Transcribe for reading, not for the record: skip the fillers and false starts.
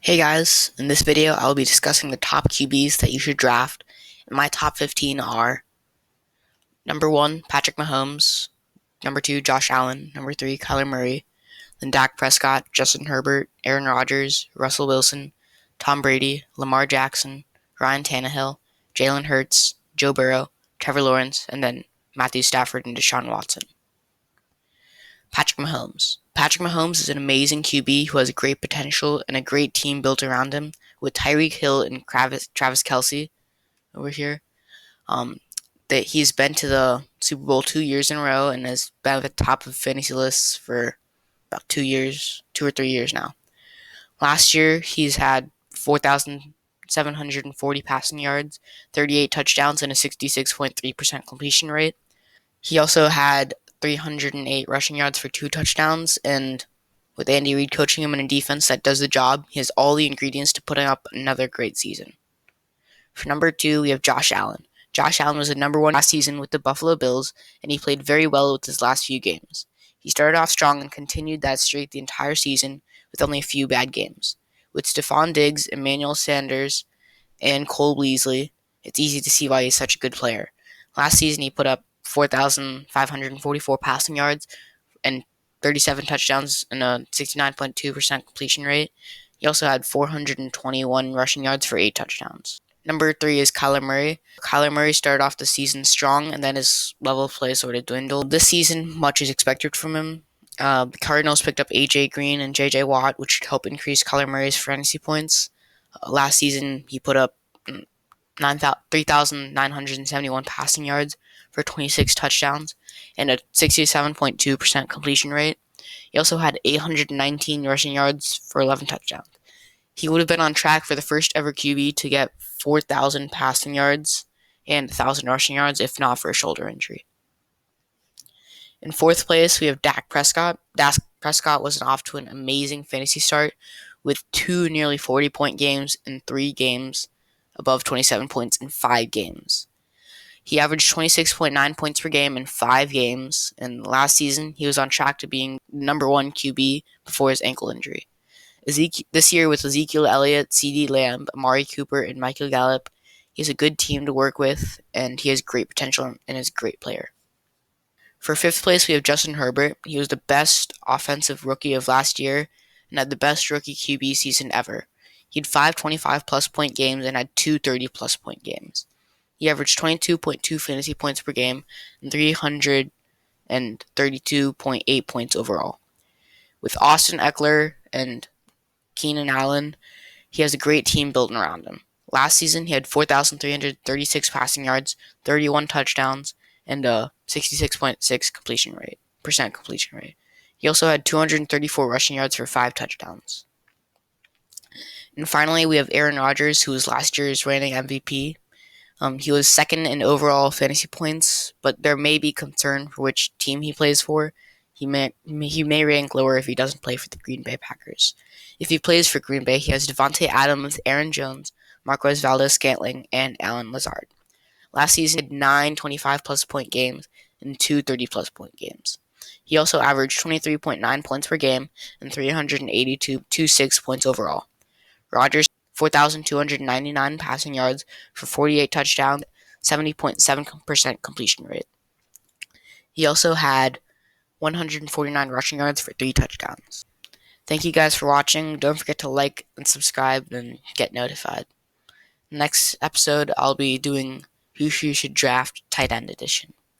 Hey guys, in this video I will be discussing the top QBs that you should draft, and my top 15 are number 1, Patrick Mahomes, number 2, Josh Allen, number 3, Kyler Murray, then Dak Prescott, Justin Herbert, Aaron Rodgers, Russell Wilson, Tom Brady, Lamar Jackson, Ryan Tannehill, Jalen Hurts, Joe Burrow, Trevor Lawrence, and then Matthew Stafford and Deshaun Watson. Patrick Mahomes. Patrick Mahomes is an amazing QB who has great potential and a great team built around him with Tyreek Hill and Travis Kelce over here. Um, that he's been to the Super Bowl 2 years in a row and has been at the top of fantasy lists for about 2 years, 2 or 3 years now. Last year, he's had 4,740 passing yards, 38 touchdowns, and a 66.3% completion rate. He also had 308 rushing yards for 2 touchdowns, and with Andy Reid coaching him in a defense that does the job, he has all the ingredients to put up another great season. For number 2, we have Josh Allen. Josh Allen was the number 1 last season with the Buffalo Bills, and he played very well with his last few games. He started off strong and continued that streak the entire season with only a few bad games. With Stephon Diggs, Emmanuel Sanders, and Cole Beasley, it's easy to see why he's such a good player. Last season, he put up 4,544 passing yards and 37 touchdowns and a 69.2% completion rate. He also had 421 rushing yards for 8 touchdowns. Number 3 is Kyler Murray. Kyler Murray started off the season strong, and then his level of play sort of dwindled. This season, much is expected from him. The Cardinals picked up A.J. Green and J.J. Watt, which should help increase Kyler Murray's fantasy points. Last season, he put up 3,971 passing yards for 26 touchdowns and a 67.2% completion rate. He also had 819 rushing yards for 11 touchdowns. He would have been on track for the first ever QB to get 4,000 passing yards and 1,000 rushing yards if not for a shoulder injury. In fourth place, we have Dak Prescott. Dak Prescott was off to an amazing fantasy start with 2 nearly 40-point games and 3 games above 27 points in 5 games. He averaged 26.9 points per game in 5 games, and last season he was on track to being number 1 QB before his ankle injury. This year with Ezekiel Elliott, CeeDee Lamb, Amari Cooper, and Michael Gallup, he has a good team to work with, and he has great potential and is a great player. For fifth place, we have Justin Herbert. He was the best offensive rookie of last year and had the best rookie QB season ever. He had 5 25-plus point games and had 2 30-plus point games. He averaged 22.2 fantasy points per game and 332.8 points overall. With Austin Eckler and Keenan Allen, he has a great team built around him. Last season, he had 4,336 passing yards, 31 touchdowns, and a 66.6% completion rate. He also had 234 rushing yards for 5 touchdowns. And finally, we have Aaron Rodgers, who was last year's reigning MVP. He was second in overall fantasy points, but there may be concern for which team he plays for. He may rank lower if he doesn't play for the Green Bay Packers. If he plays for Green Bay, he has Devontae Adams, Aaron Jones, Marquez Valdes-Scantling, and Allen Lazard. Last season, he had 9 25-plus point games and 2 30-plus point games. He also averaged 23.9 points per game and 382.26 points overall. Rodgers, 4,299 passing yards for 48 touchdowns, 70.7% completion rate. He also had 149 rushing yards for 3 touchdowns. Thank you guys for watching. Don't forget to like and subscribe and get notified. Next episode, I'll be doing Who You Should Draft Tight End Edition.